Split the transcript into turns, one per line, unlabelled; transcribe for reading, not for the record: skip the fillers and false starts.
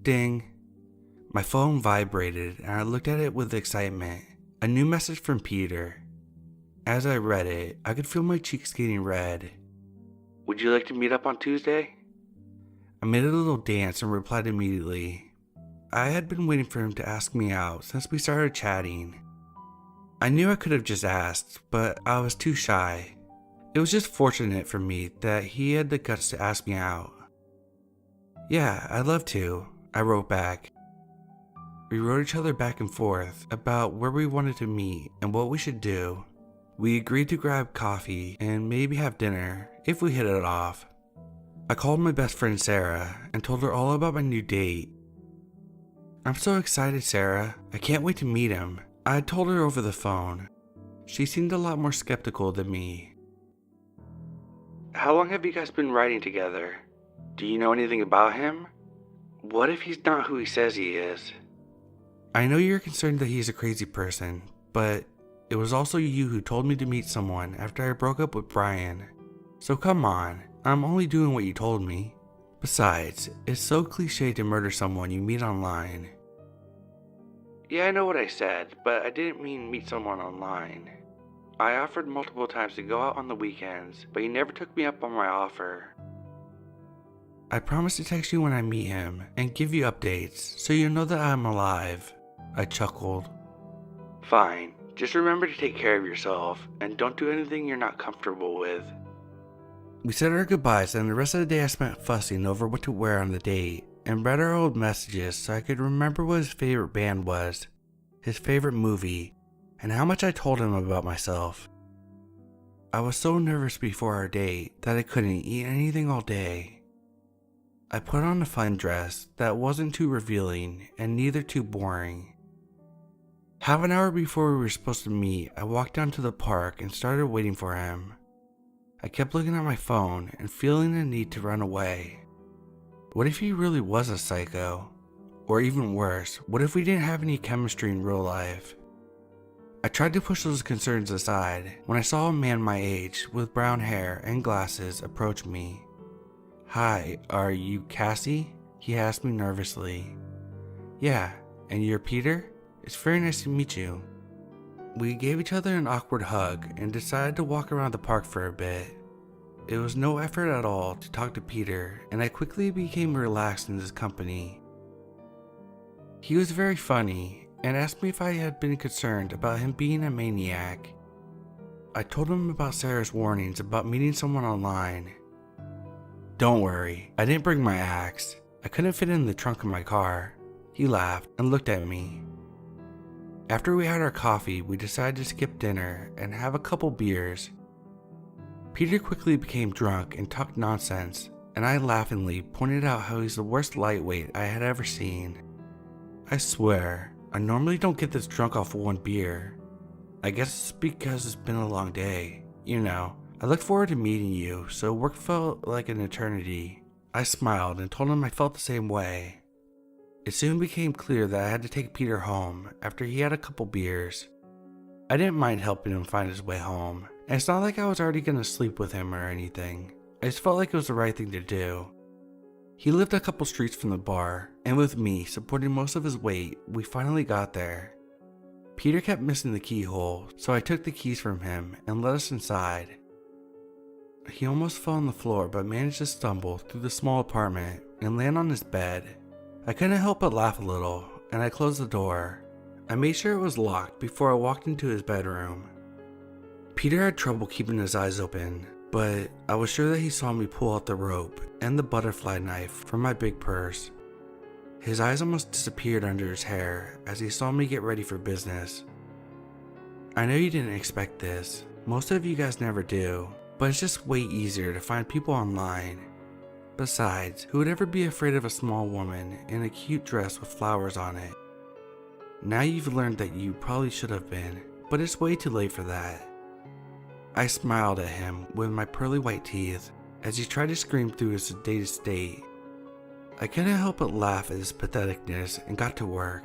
Ding. My phone vibrated and I looked at it with excitement. A new message from Peter. As I read it, I could feel my cheeks getting red. Would you like to meet up on Tuesday? I made a little dance and replied immediately. I had been waiting for him to ask me out since we started chatting. I knew I could have just asked, but I was too shy. It was just fortunate for me that he had the guts to ask me out. Yeah, I'd love to, I wrote back. We wrote each other back and forth about where we wanted to meet and what we should do. We agreed to grab coffee and maybe have dinner if we hit it off. I called my best friend Sarah and told her all about my new date. I'm so excited, Sarah. I can't wait to meet him. I told her over the phone. She seemed a lot more skeptical than me. How long have you guys been writing together? Do you know anything about him? What if he's not who he says he is? I know you're concerned that he's a crazy person, but it was also you who told me to meet someone after I broke up with Brian. So come on, I'm only doing what you told me. Besides, it's so cliche to murder someone you meet online. Yeah, I know what I said, but I didn't mean meet someone online. I offered multiple times to go out on the weekends, but he never took me up on my offer. I promise to text you when I meet him and give you updates so you know that I'm alive. I chuckled. Fine, just remember to take care of yourself and don't do anything you're not comfortable with. We said our goodbyes and the rest of the day I spent fussing over what to wear on the date and read our old messages so I could remember what his favorite band was, his favorite movie, and how much I told him about myself. I was so nervous before our date that I couldn't eat anything all day. I put on a fun dress that wasn't too revealing and neither too boring. Half an hour before we were supposed to meet, I walked down to the park and started waiting for him. I kept looking at my phone and feeling the need to run away. What if he really was a psycho? Or even worse, what if we didn't have any chemistry in real life? I tried to push those concerns aside when I saw a man my age with brown hair and glasses approach me. Hi, are you Cassie? He asked me nervously. Yeah, and you're Peter? It's very nice to meet you. We gave each other an awkward hug and decided to walk around the park for a bit. It was no effort at all to talk to Peter, and I quickly became relaxed in his company. He was very funny and asked me if I had been concerned about him being a maniac. I told him about Sarah's warnings about meeting someone online. Don't worry, I didn't bring my axe. I couldn't fit it in the trunk of my car. He laughed and looked at me. After we had our coffee, we decided to skip dinner and have a couple beers. Peter quickly became drunk and talked nonsense, and I laughingly pointed out how he's the worst lightweight I had ever seen. I swear, I normally don't get this drunk off of one beer. I guess it's because it's been a long day. You know, I look forward to meeting you, so work felt like an eternity. I smiled and told him I felt the same way. It soon became clear that I had to take Peter home after he had a couple beers. I didn't mind helping him find his way home, and it's not like I was already going to sleep with him or anything. I just felt like it was the right thing to do. He lived a couple streets from the bar, and with me supporting most of his weight, we finally got there. Peter kept missing the keyhole, so I took the keys from him and let us inside. He almost fell on the floor but managed to stumble through the small apartment and land on his bed. I couldn't help but laugh a little, and I closed the door. I made sure it was locked before I walked into his bedroom. Peter had trouble keeping his eyes open, but I was sure that he saw me pull out the rope and the butterfly knife from my big purse. His eyes almost disappeared under his hair as he saw me get ready for business. I know you didn't expect this. Most of you guys never do, but it's just way easier to find people online. Besides, who would ever be afraid of a small woman in a cute dress with flowers on it? Now you've learned that you probably should have been, but it's way too late for that. I smiled at him with my pearly white teeth as he tried to scream through his sedated state. I couldn't help but laugh at his patheticness and got to work.